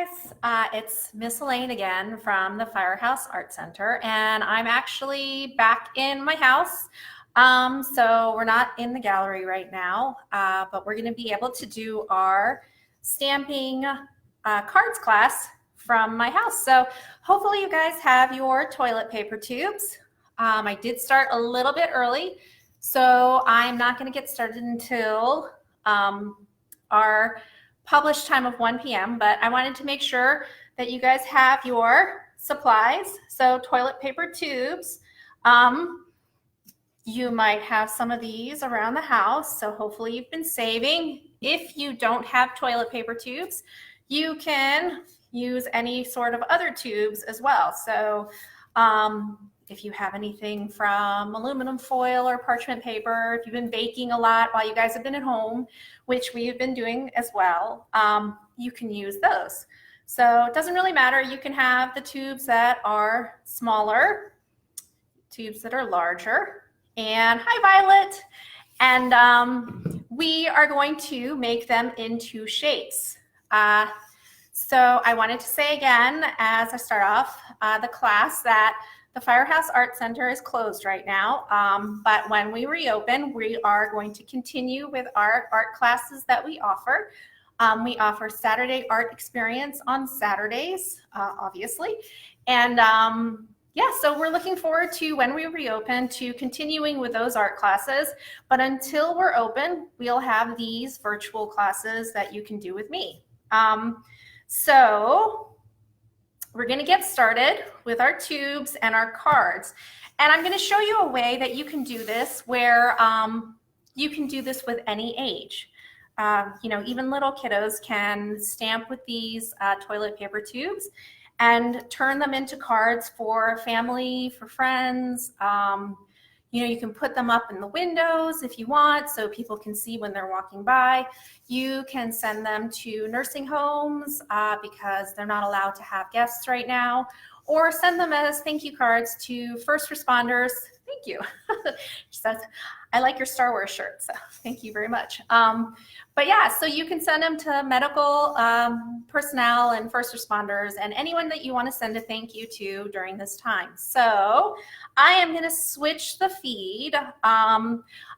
guys, it's Miss Elaine again from the Firehouse Art Center, and I'm actually back in my house. So we're not in the gallery right now, but we're going to be able to do our stamping cards class from my house. So hopefully you guys have your toilet paper tubes. I did start a little bit early, so I'm not going to get started until our published time of 1 p.m., but I wanted to make sure that you guys have your supplies. So toilet paper tubes. You might have some of these around the house, so hopefully you've been saving. If you don't have toilet paper tubes, you can use any sort of other tubes as well. So if you have anything from aluminum foil or parchment paper, if you've been baking a lot while you guys have been at home, which we've been doing as well, you can use those. So it doesn't really matter. You can have the tubes that are smaller, tubes that are larger. And hi, Violet. And we are going to make them into shapes. So I wanted to say again, as I start off the class, that the Firehouse Art Center is closed right now, but when we reopen, we are going to continue with our art classes that we offer. We offer Saturday art experience on Saturdays, obviously. And yeah, so we're looking forward to, when we reopen, to continuing with those art classes. But until we're open, we'll have these virtual classes that you can do with me. So we're going to get started with our tubes and our cards. And I'm going to show you a way that you can do this where you can do this with any age. You know, even little kiddos can stamp with these toilet paper tubes and turn them into cards for family, for friends. You know, you can put them up in the windows if you want, so people can see when they're walking by. You can send them to nursing homes because they're not allowed to have guests right now, or send them as thank you cards to first responders. Thank you. She says, I like your Star Wars shirt, so thank you very much. But yeah, so you can send them to medical personnel and first responders and anyone that you want to send a thank you to during this time. So I am going to switch the feed.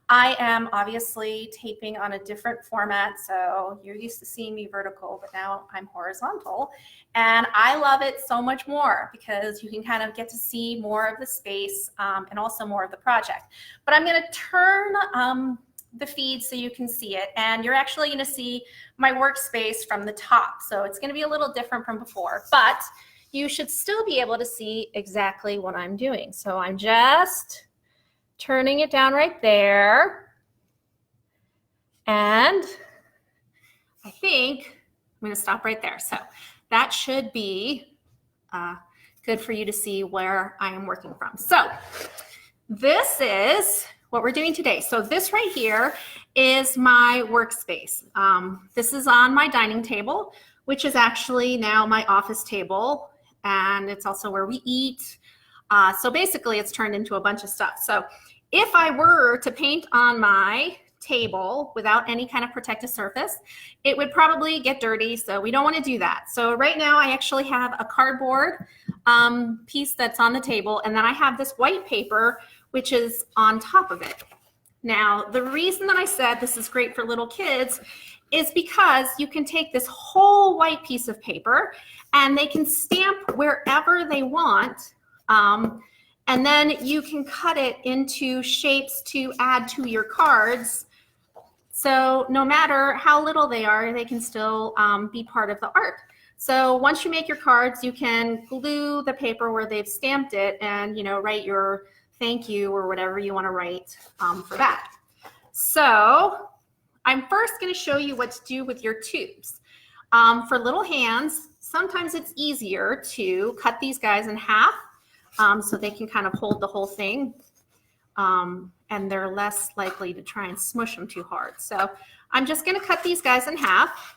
I am obviously taping on a different format, so you're used to seeing me vertical, but now I'm horizontal. And I love it so much more because you can kind of get to see more of the space and also more of the project. But I'm going to turn the feed so you can see it, and you're actually going to see my workspace from the top. So it's going to be a little different from before, but you should still be able to see exactly what I'm doing. So I'm just turning it down right there. And I think I'm going to stop right there. So that should be good for you to see where I am working from. So this is what we're doing today. So this right here is my workspace. This is on my dining table, which is actually now my office table, and it's also where we eat. So basically it's turned into a bunch of stuff. So if I were to paint on my table without any kind of protective surface, it would probably get dirty, so we don't want to do that. So right now I actually have a cardboard piece that's on the table, and then I have this white paper which is on top of it. Now, the reason that I said this is great for little kids is because you can take this whole white piece of paper and they can stamp wherever they want, and then you can cut it into shapes to add to your cards. So no matter how little they are, they can still be part of the art. So once you make your cards, you can glue the paper where they've stamped it and, you know, write your thank you or whatever you want to write for that. So I'm first going to show you what to do with your tubes. For little hands, sometimes it's easier to cut these guys in half so they can kind of hold the whole thing, and they're less likely to try and smush them too hard. So I'm just going to cut these guys in half.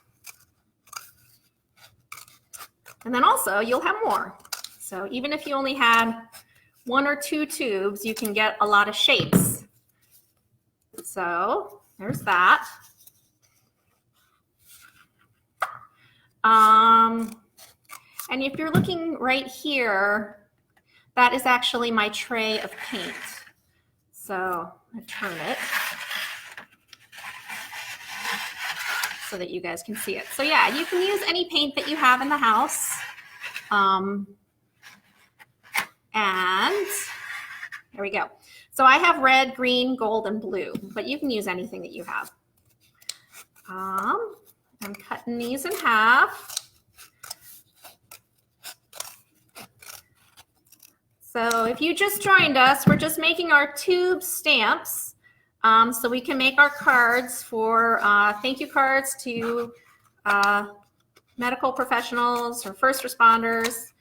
And then also you'll have more. So even if you only had 1 or 2 tubes, you can get a lot of shapes. So there's that. And if you're looking right here, that is actually my tray of paint. So I turn it so that you guys can see it. So yeah, you can use any paint that you have in the house. And there we go. So I have red, green, gold, and blue, but you can use anything that you have. I'm cutting these in half. So if you just joined us, we're just making our tube stamps so we can make our cards for thank you cards to medical professionals or first responders.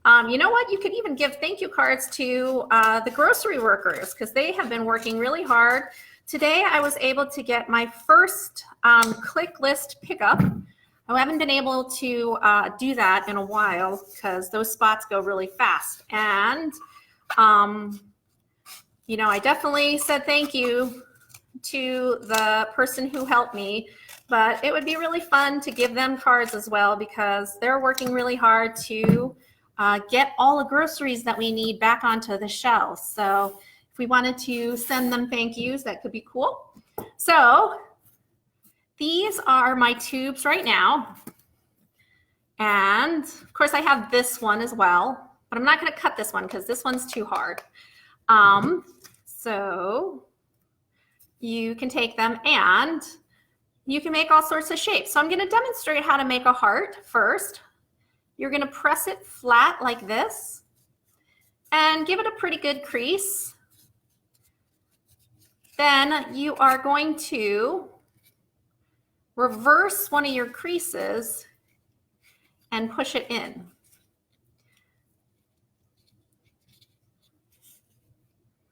You know what? You could even give thank you cards to the grocery workers because they have been working really hard. Today, I was able to get my first click list pickup. I haven't been able to do that in a while because those spots go really fast. And, you know, I definitely said thank you to the person who helped me, but it would be really fun to give them cards as well because they're working really hard to get all the groceries that we need back onto the shelves. So if we wanted to send them thank yous, that could be cool. So these are my tubes right now. And of course I have this one as well, but I'm not gonna cut this one because this one's too hard. So you can take them and you can make all sorts of shapes. So I'm gonna demonstrate how to make a heart first. You're gonna press it flat like this and give it a pretty good crease. Then you are going to reverse one of your creases and push it in.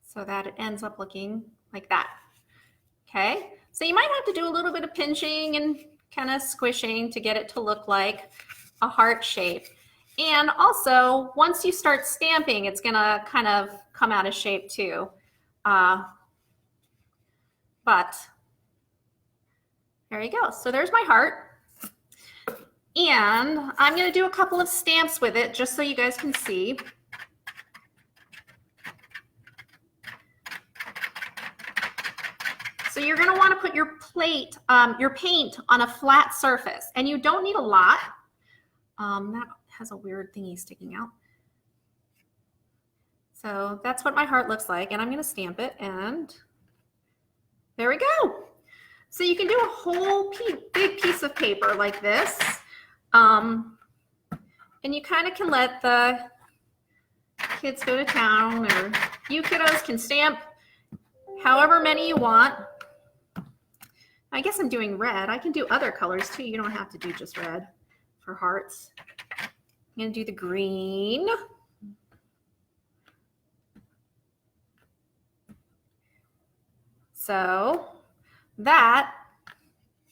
So that it ends up looking like that. Okay, so you might have to do a little bit of pinching and kind of squishing to get it to look like a heart shape. And also, once you start stamping, it's gonna kind of come out of shape too. But there you go. So there's my heart. And I'm gonna do a couple of stamps with it just so you guys can see. So you're gonna wanna put your paint on a flat surface, and you don't need a lot. That has a weird thingy sticking out. So that's what my heart looks like, and I'm gonna stamp it, and there we go. So you can do a whole big piece of paper like this, and you kind of can let the kids go to town, or you kiddos can stamp however many you want. I guess I'm doing red. I can do other colors too. You don't have to do just red for hearts. I'm gonna do the green. So that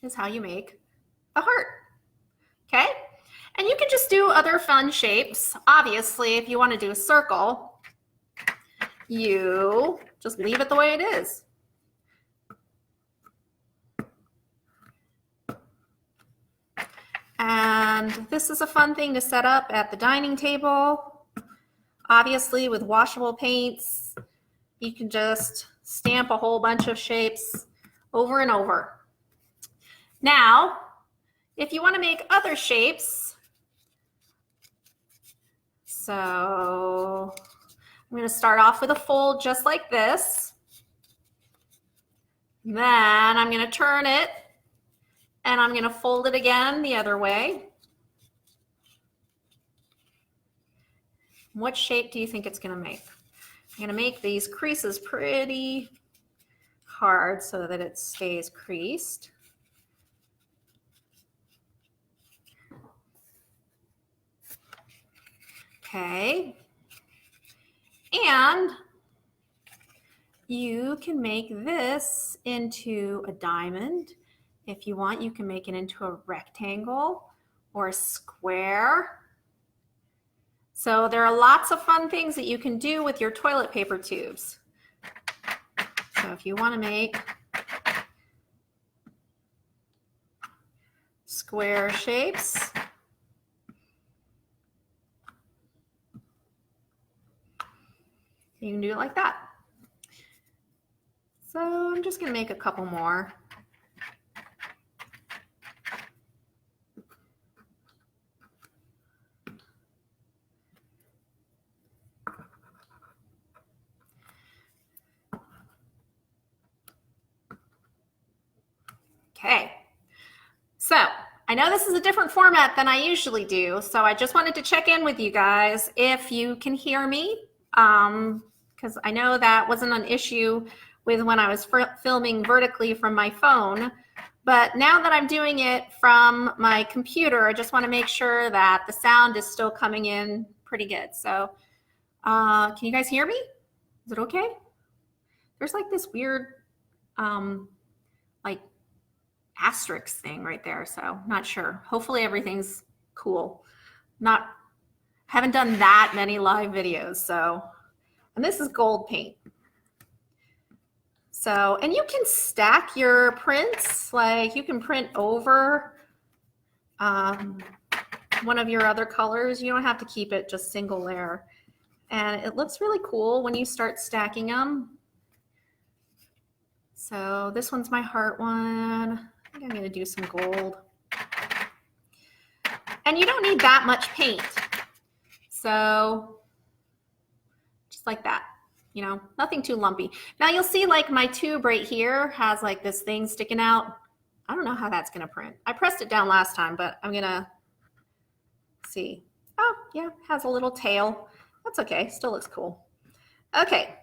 is how you make a heart, okay? And you can just do other fun shapes. Obviously, if you want to do a circle, you just leave it the way it is. And this is a fun thing to set up at the dining table. Obviously, with washable paints, you can just stamp a whole bunch of shapes over and over. Now, if you want to make other shapes, so I'm going to start off with a fold just like this. Then I'm going to turn it and I'm going to fold it again the other way. What shape do you think it's going to make? I'm going to make these creases pretty hard so that it stays creased. Okay. And you can make this into a diamond. If you want, you can make it into a rectangle or a square. So there are lots of fun things that you can do with your toilet paper tubes. So if you want to make square shapes, You can do it like that. So I'm just going to make a couple more. Okay, so I know this is a different format than I usually do, so I just wanted to check in with you guys if you can hear me, because I know that wasn't an issue with when I was filming vertically from my phone, but now that I'm doing it from my computer, I just want to make sure that the sound is still coming in pretty good. So can you guys hear me? Is it okay? There's like this weird like asterisk thing right there, so not sure. Hopefully everything's cool. Haven't done that many live videos, so, and this is gold paint. So, and you can stack your prints, like you can print over one of your other colors. You don't have to keep it just single layer. And it looks really cool when you start stacking them. So this one's my heart one. I think I'm gonna do some gold. And you don't need that much paint. So just like that, you know, nothing too lumpy. Now you'll see like my tube right here has like this thing sticking out. I don't know how that's gonna print. I pressed it down last time, but I'm gonna see. Oh yeah, has a little tail. That's okay, still looks cool. Okay,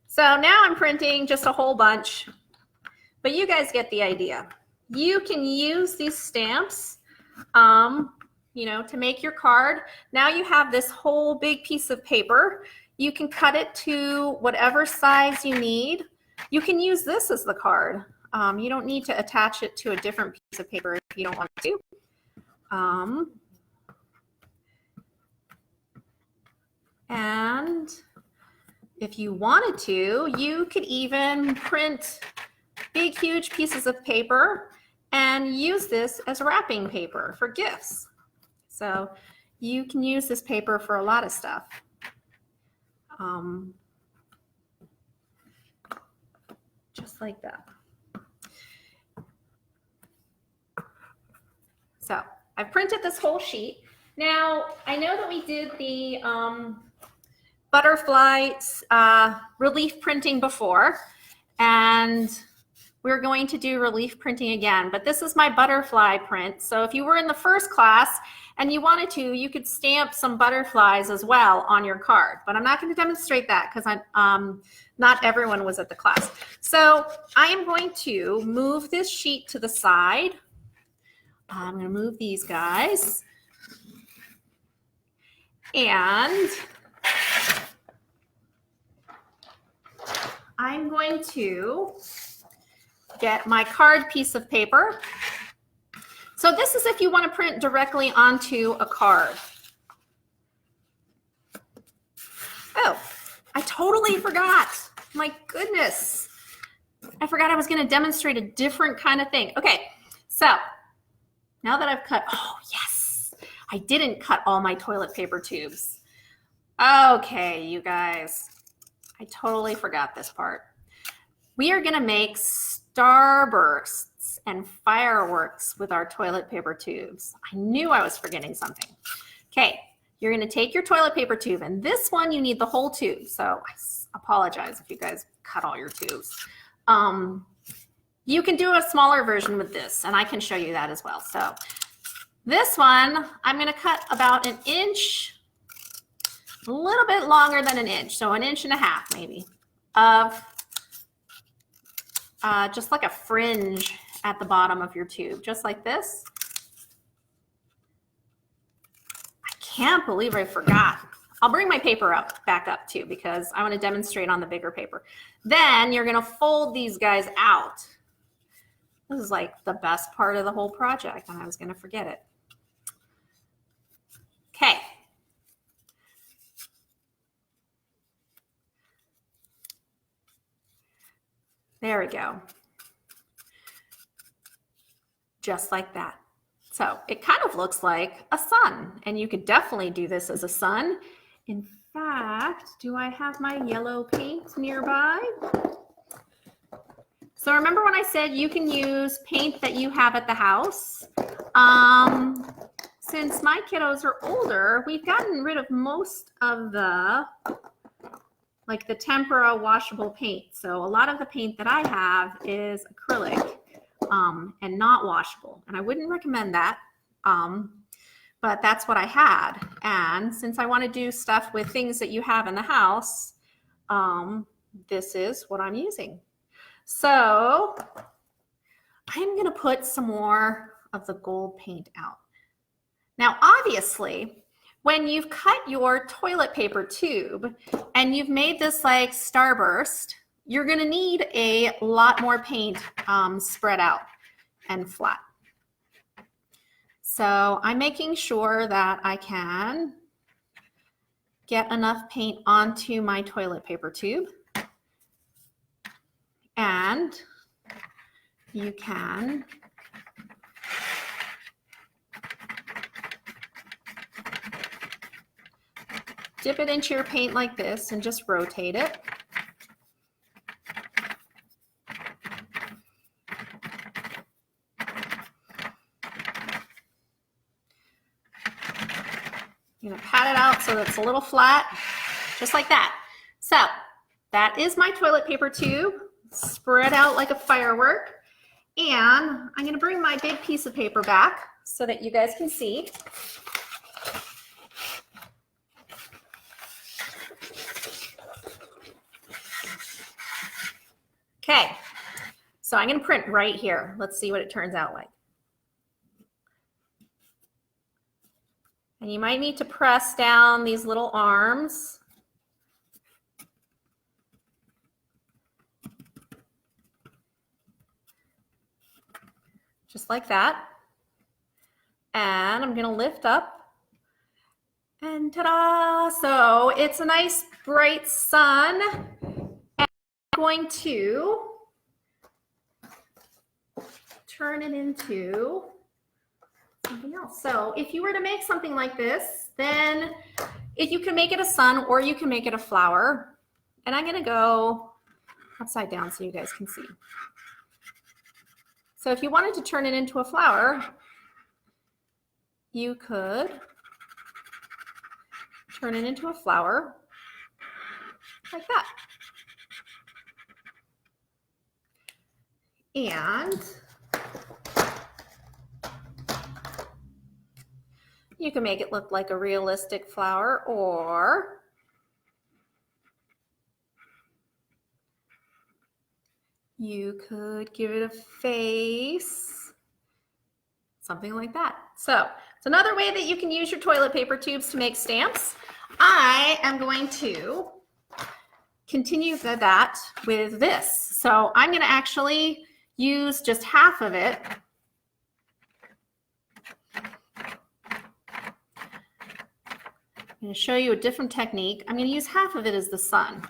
so now I'm printing just a whole bunch, but you guys get the idea. You can use these stamps, you know, to make your card. Now you have this whole big piece of paper. You can cut it to whatever size you need. You can use this as the card. You don't need to attach it to a different piece of paper if you don't want to. And if you wanted to, you could even print big, huge pieces of paper and use this as wrapping paper for gifts. So you can use this paper for a lot of stuff. Just like that. So I've printed this whole sheet. Now, I know that we did the butterfly relief printing before, and we're going to do relief printing again, but this is my butterfly print. So if you were in the first class and you wanted to, you could stamp some butterflies as well on your card, but I'm not going to demonstrate that because not everyone was at the class. So I am going to move this sheet to the side. I'm going to move these guys. And I'm going to get my card piece of paper. So this is if you want to print directly onto a card. Oh, I totally forgot. My goodness. I forgot I was going to demonstrate a different kind of thing. Okay, so now that I've cut, oh yes, I didn't cut all my toilet paper tubes. Okay, you guys, I totally forgot this part. We are going to make starbursts and fireworks with our toilet paper tubes. I knew I was forgetting something. Okay, you're going to take your toilet paper tube, and this one you need the whole tube. So I apologize if you guys cut all your tubes. You can do a smaller version with this, and I can show you that as well. So this one, I'm going to cut about 1 inch, a little bit longer than 1 inch, so 1.5 inches maybe, of just like a fringe at the bottom of your tube, just like this. I can't believe I forgot. I'll bring my paper back up too, because I want to demonstrate on the bigger paper. Then you're going to fold these guys out. This is like the best part of the whole project, and I was going to forget it. Okay. There we go. Just like that. So it kind of looks like a sun, and you could definitely do this as a sun. In fact, do I have my yellow paint nearby? So remember when I said you can use paint that you have at the house? Since my kiddos are older, we've gotten rid of most of the tempera washable paint. So a lot of the paint that I have is acrylic and not washable. And I wouldn't recommend that, but that's what I had. And since I want to do stuff with things that you have in the house, this is what I'm using. So I'm going to put some more of the gold paint out. Now, obviously, when you've cut your toilet paper tube and you've made this like starburst, you're going to need a lot more paint spread out and flat. So I'm making sure that I can get enough paint onto my toilet paper tube. And you can dip it into your paint like this and just rotate it. You're gonna pat it out so that it's a little flat, just like that. So that is my toilet paper tube, spread out like a firework. And I'm gonna bring my big piece of paper back so that you guys can see. Okay, so I'm gonna print right here. Let's see what it turns out like. And you might need to press down these little arms. Just like that. And I'm gonna lift up and ta-da! So it's a nice bright sun. And I'm going to turn it into something else. So if you were to make something like this, then if you can make it a sun or you can make it a flower. And I'm gonna go upside down so you guys can see. So if you wanted to turn it into a flower, you could turn it into a flower like that. And you can make it look like a realistic flower, or you could give it a face, something like that. So it's another way that you can use your toilet paper tubes to make stamps. I am going to continue that with this. So I'm going to actually use just half of it. I'm going to show you a different technique. I'm going to use half of it as the sun.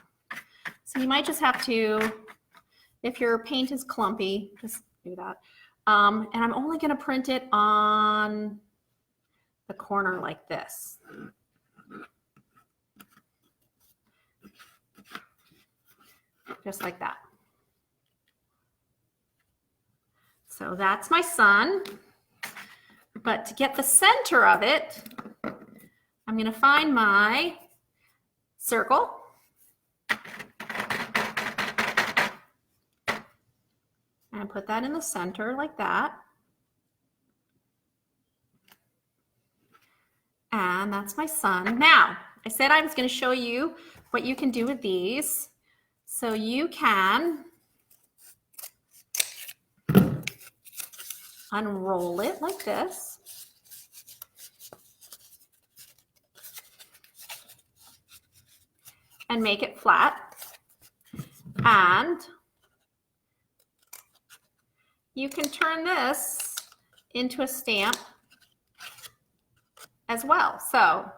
So you might just have to, if your paint is clumpy, just do that. And I'm only going to print it on the corner like this. Just like that. So that's my sun. But to get the center of it, I'm going to find my circle. And put that in the center like that. And that's my sun. Now, I said I was going to show you what you can do with these. So you can unroll it like this. And make it flat. And you can turn this into a stamp as well. So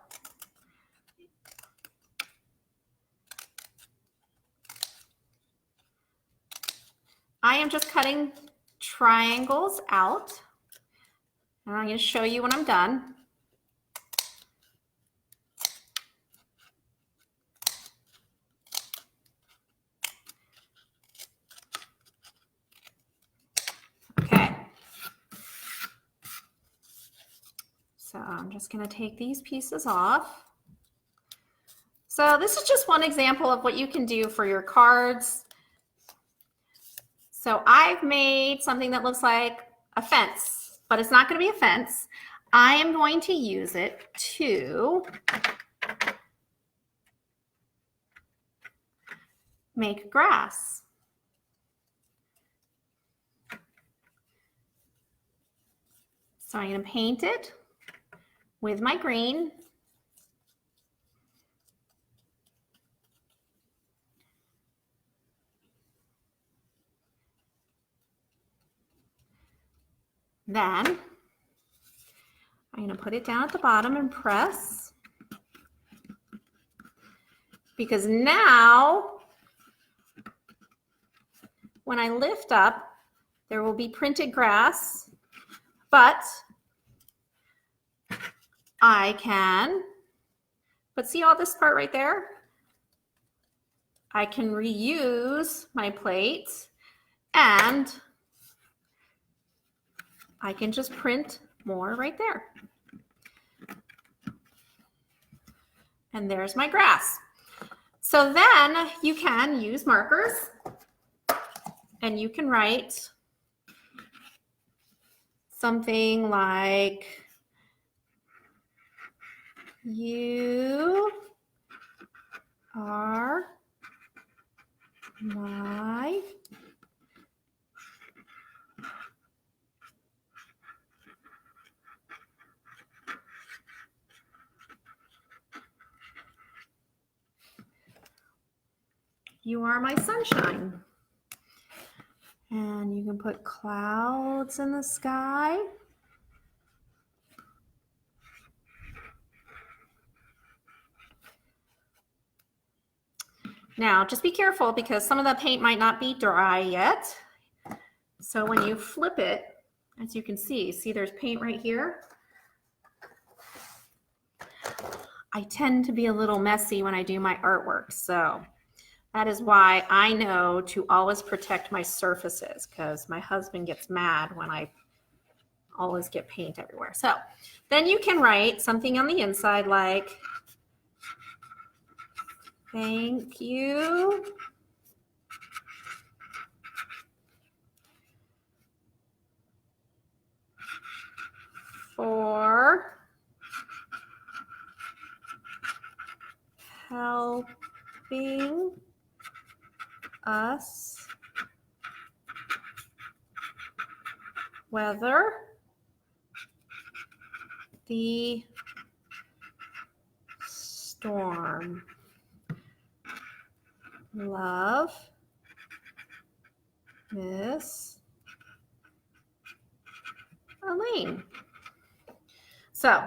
I am just cutting triangles out, and I'm going to show you when I'm done. So I'm just going to take these pieces off. So this is just one example of what you can do for your cards. So I've made something that looks like a fence, but it's not going to be a fence. I am going to use it to make grass. So I'm going to paint it with my green. Then I'm going to put it down at the bottom and press, because now when I lift up, there will be printed grass, but see all this part right there? I can reuse my plate and I can just print more right there. And there's my grass. So then you can use markers and you can write something like, you are my sunshine. And you can put clouds in the sky. Now, just be careful because some of the paint might not be dry yet. So when you flip it, as you can see there's paint right here. I tend to be a little messy when I do my artwork, so that is why I know to always protect my surfaces, because my husband gets mad when I always get paint everywhere. So then you can write something on the inside like, thank you for helping us weather the storm. Love, Miss Elaine. So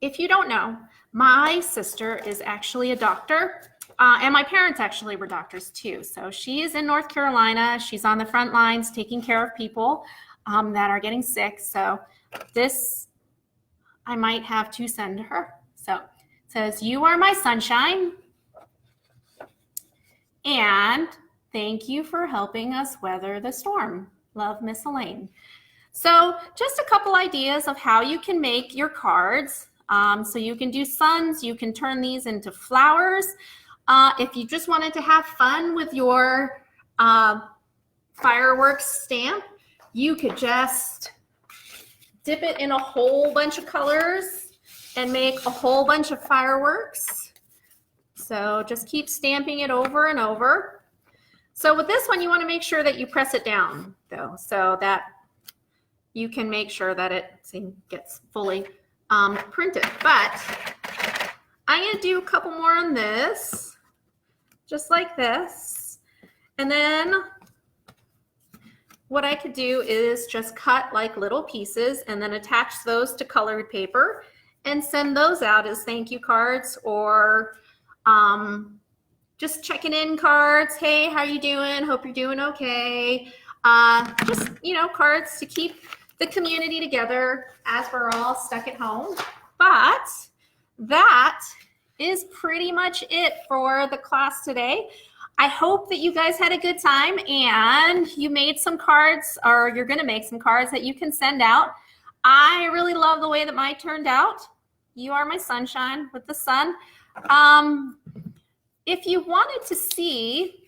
if you don't know, my sister is actually a doctor, and my parents actually were doctors too. So she is in North Carolina. She's on the front lines taking care of people that are getting sick. So this I might have to send to her. So it says, you are my sunshine, and thank you for helping us weather the storm. Love, Miss Elaine. So just a couple ideas of how you can make your cards. So you can do suns, you can turn these into flowers. If you just wanted to have fun with your fireworks stamp, you could just dip it in a whole bunch of colors and make a whole bunch of fireworks. So just keep stamping it over and over. So with this one, you want to make sure that you press it down though, so that you can make sure that it gets fully printed. But I'm going to do a couple more on this, just like this. And then what I could do is just cut like little pieces and then attach those to colored paper and send those out as thank you cards, or just checking in cards. Hey, how you doing? Hope you're doing okay. Just, cards to keep the community together as we're all stuck at home. But that is pretty much it for the class today. I hope that you guys had a good time and you made some cards, or you're going to make some cards that you can send out. I really love the way that mine turned out. You are my sunshine with the sun. If you wanted to see,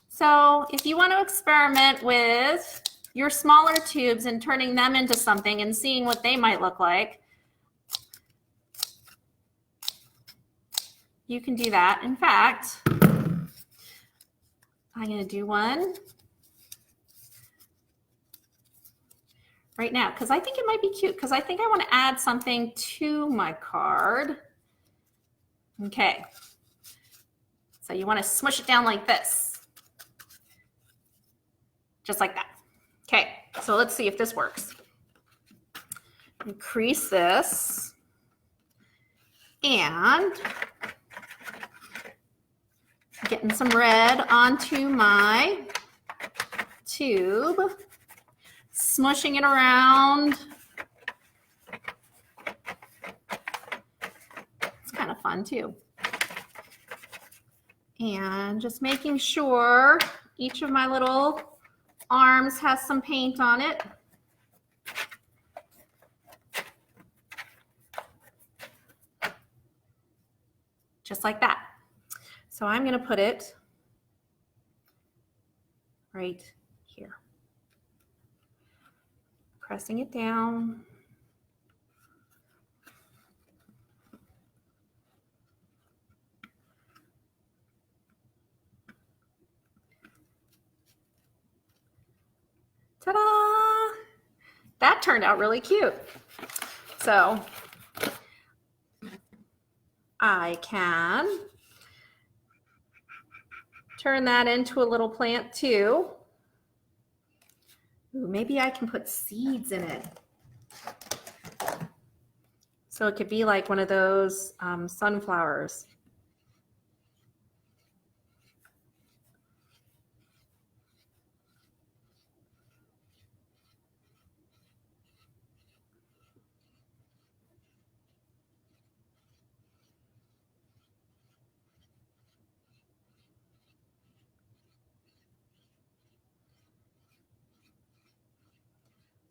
so if you want to experiment with your smaller tubes and turning them into something and seeing what they might look like, you can do that. In fact, I'm going to do one right now because I think it might be cute because I think I want to add something to my card. Okay. So you want to smush it down like this. Just like that. Okay, so let's see if this works. Increase this. And getting some red onto my tube. Smushing it around. It's kind of fun too. And just making sure each of my little arms has some paint on it. Just like that. So I'm going to put it right here. Pressing it down. Ta-da! That turned out really cute. So I can turn that into a little plant too. Ooh, maybe I can put seeds in it. So it could be like one of those sunflowers.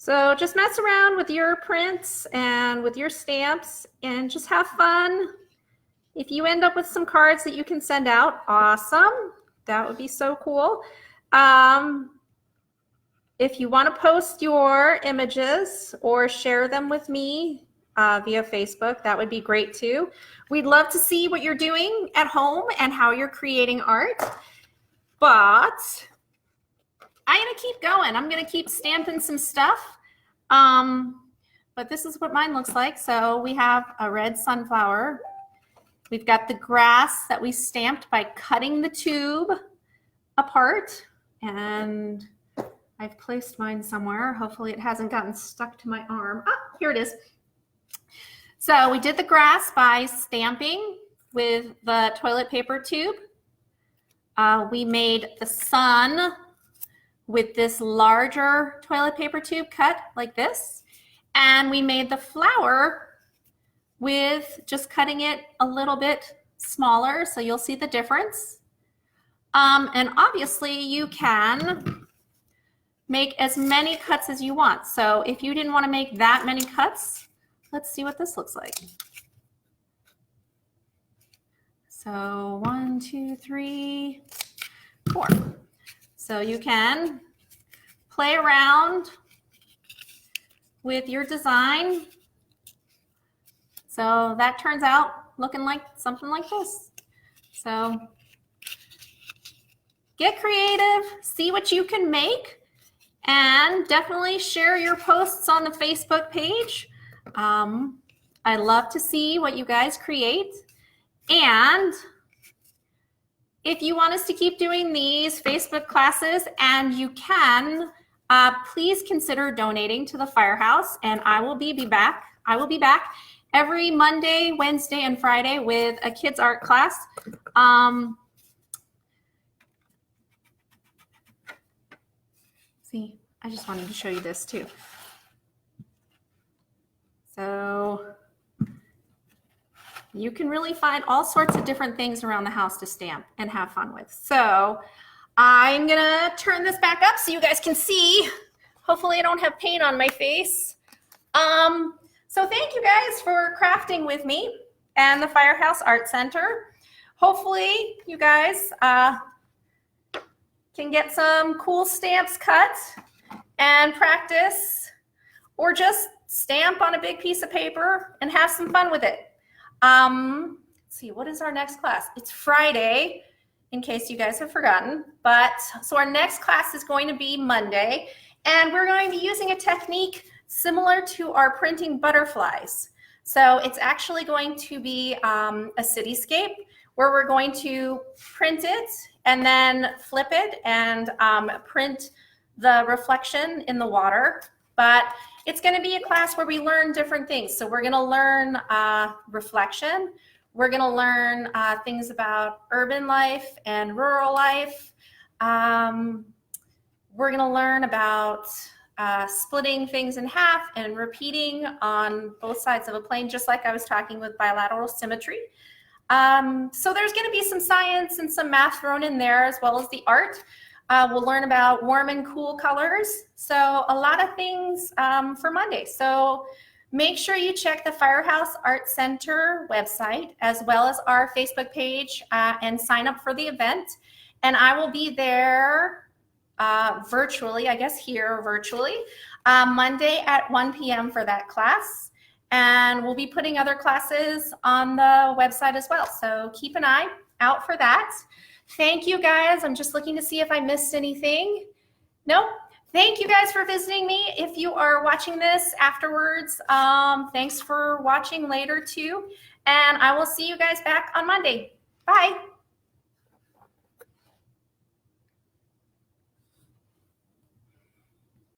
So just mess around with your prints and with your stamps and just have fun. If you end up with some cards that you can send out, awesome. That would be so cool. If you want to post your images or share them with me via Facebook, that would be great too. We'd love to see what you're doing at home and how you're creating art. But I'm going to keep going. I'm going to keep stamping some stuff. But this is what mine looks like. So we have a red sunflower. We've got the grass that we stamped by cutting the tube apart. And I've placed mine somewhere. Hopefully it hasn't gotten stuck to my arm. Ah, here it is. So we did the grass by stamping with the toilet paper tube. We made the sun with this larger toilet paper tube cut like this. And we made the flower with just cutting it a little bit smaller, so you'll see the difference. And obviously you can make as many cuts as you want. So if you didn't want to make that many cuts, let's see what this looks like. So 1, 2, 3, 4. So you can play around with your design. So that turns out looking like something like this. So get creative, see what you can make, and definitely share your posts on the Facebook page. I love to see what you guys create. And if you want us to keep doing these Facebook classes, and you can, please consider donating to the Firehouse, and I will be back. I will be back every Monday, Wednesday, and Friday with a kids art class. See, I just wanted to show you this too. So you can really find all sorts of different things around the house to stamp and have fun with. So I'm gonna turn this back up so you guys can see. Hopefully I don't have paint on my face. So thank you guys for crafting with me and the Firehouse Art Center. Hopefully you guys can get some cool stamps cut and practice, or just stamp on a big piece of paper and have some fun with it. Let's see, what is our next class? It's Friday, in case you guys have forgotten. But so our next class is going to be Monday, and we're going to be using a technique similar to our printing butterflies. So it's actually going to be a cityscape where we're going to print it and then flip it and print the reflection in the water. But it's going to be a class where we learn different things. So we're going to learn reflection. We're going to learn things about urban life and rural life. We're going to learn about splitting things in half and repeating on both sides of a plane, just like I was talking with bilateral symmetry. So there's going to be some science and some math thrown in there, as well as the art. We'll learn about warm and cool colors. So a lot of things for Monday. So make sure you check the Firehouse Art Center website, as well as our Facebook page, and sign up for the event. And I will be there virtually, I guess here virtually, Monday at 1 p.m. for that class. And we'll be putting other classes on the website as well. So keep an eye out for that. Thank you guys. I'm just looking to see if I missed anything. Nope. Thank you guys for visiting me. If you are watching this afterwards, thanks for watching later too. And I will see you guys back on Monday. Bye.